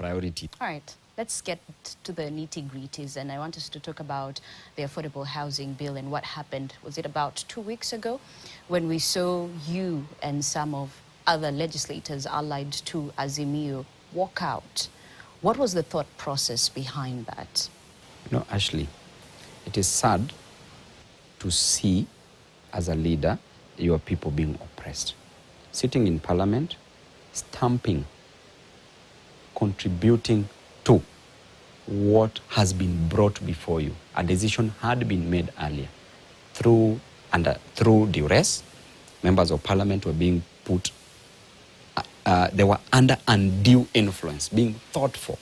priority. All right. Let's get to the nitty-gritties, and I want us to talk about the affordable housing bill and what happened. Was it about 2 weeks ago when we saw you and some of other legislators allied to Azimio walk out? What was the thought process behind that? You know, Ashley, it is sad to see, as a leader, your people being oppressed. Sitting in parliament, stamping, contributing to what has been brought before you. A decision had been made earlier. Through duress, members of parliament were being put, they were under undue influence, being thought for.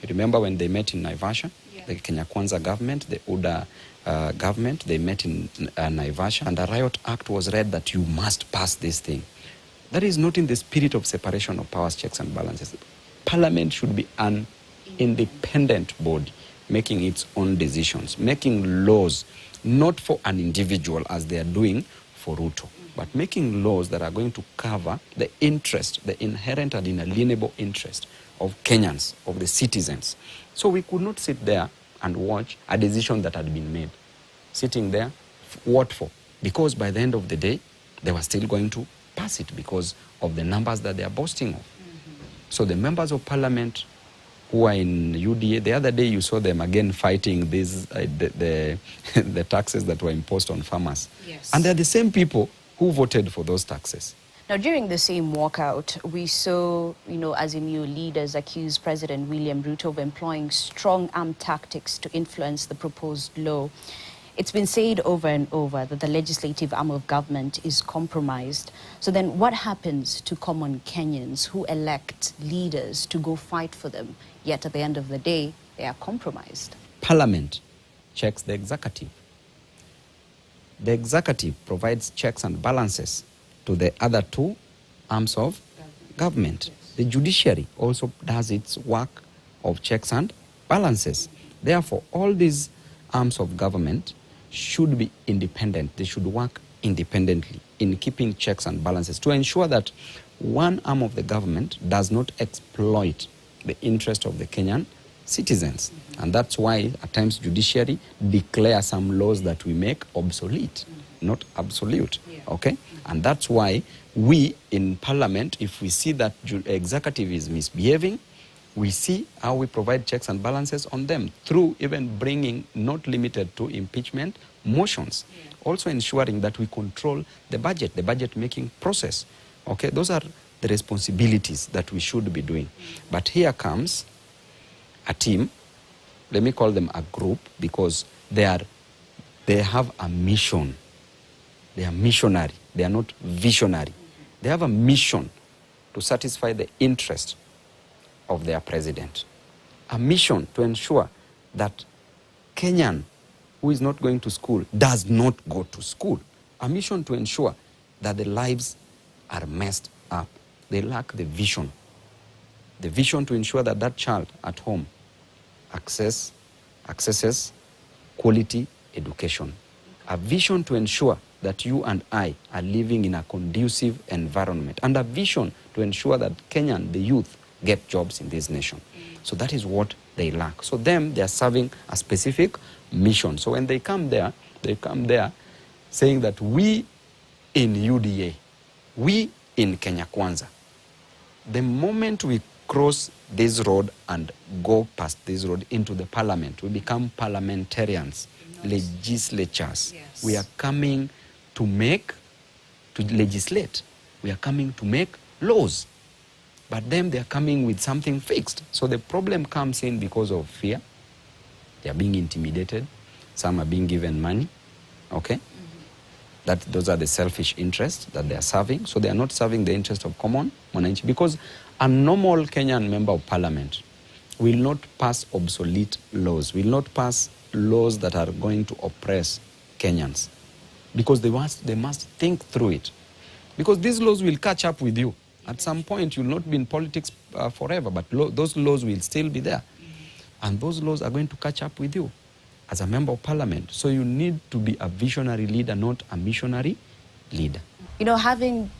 You remember when they met in Naivasha? Yeah. The Kenya Kwanza government, the UDA government, they met in Naivasha, and a riot act was read that you must pass this thing. That is not in the spirit of separation of powers, checks and balances. Parliament should be an independent body, making its own decisions, making laws, not for an individual as they are doing for Ruto, but making laws that are going to cover the interest, the inherent and inalienable interest of Kenyans, of the citizens. So we could not sit there and watch a decision that had been made. Sitting there, what for? Because by the end of the day, they were still going to pass it because of the numbers that they are boasting of. So the members of parliament who are in UDA, the other day you saw them again fighting these, the taxes that were imposed on farmers. Yes. And they're the same people who voted for those taxes. Now, during the same walkout, we saw, Azimio leaders accuse President William Ruto of employing strong-arm tactics to influence the proposed law. It's been said over and over that the legislative arm of government is compromised. So then what happens to common Kenyans who elect leaders to go fight for them, yet at the end of the day, they are compromised? Parliament checks the executive. The executive provides checks and balances to the other two arms of government. Yes. The judiciary also does its work of checks and balances. Therefore, all these arms of government should be independent. They should work independently in keeping checks and balances to ensure that one arm of the government does not exploit the interest of the Kenyan citizens. And that's why at times judiciary declare some laws that we make obsolete, not absolute. Okay? And that's why we in parliament, if we see that executive is misbehaving, we see how we provide checks and balances on them through even bringing, not limited to impeachment motions, also ensuring that we control the budget making process. Okay, those are the responsibilities that we should be doing. But here comes a team, let me call them a group, because they have a mission. They are missionary. They are not visionary. They have a mission to satisfy the interest of their president. A mission to ensure that Kenyan who is not going to school does not go to school. A mission to ensure that the lives are messed up. They lack the vision. The vision to ensure that that child at home accesses quality education. A vision to ensure that you and I are living in a conducive environment. And a vision to ensure that Kenyan, the youth, get jobs in this nation. So that is what they lack. So they are serving a specific mission. So when they come there saying that we in UDA, we in Kenya Kwanza, the moment we cross this road and go past this road into the parliament, we become parliamentarians, legislatures. Yes. We are coming to legislate. We are coming to make laws. But then they are coming with something fixed. So the problem comes in because of fear. They are being intimidated. Some are being given money. Okay? Those are the selfish interests that they are serving. So they are not serving the interest of common mwananchi. Because a normal Kenyan member of parliament will not pass obsolete laws, will not pass laws that are going to oppress Kenyans. Because they must think through it. Because these laws will catch up with you. At some point, you'll not be in politics forever, but those laws will still be there. And those laws are going to catch up with you as a member of parliament. So you need to be a visionary leader, not a missionary leader. Having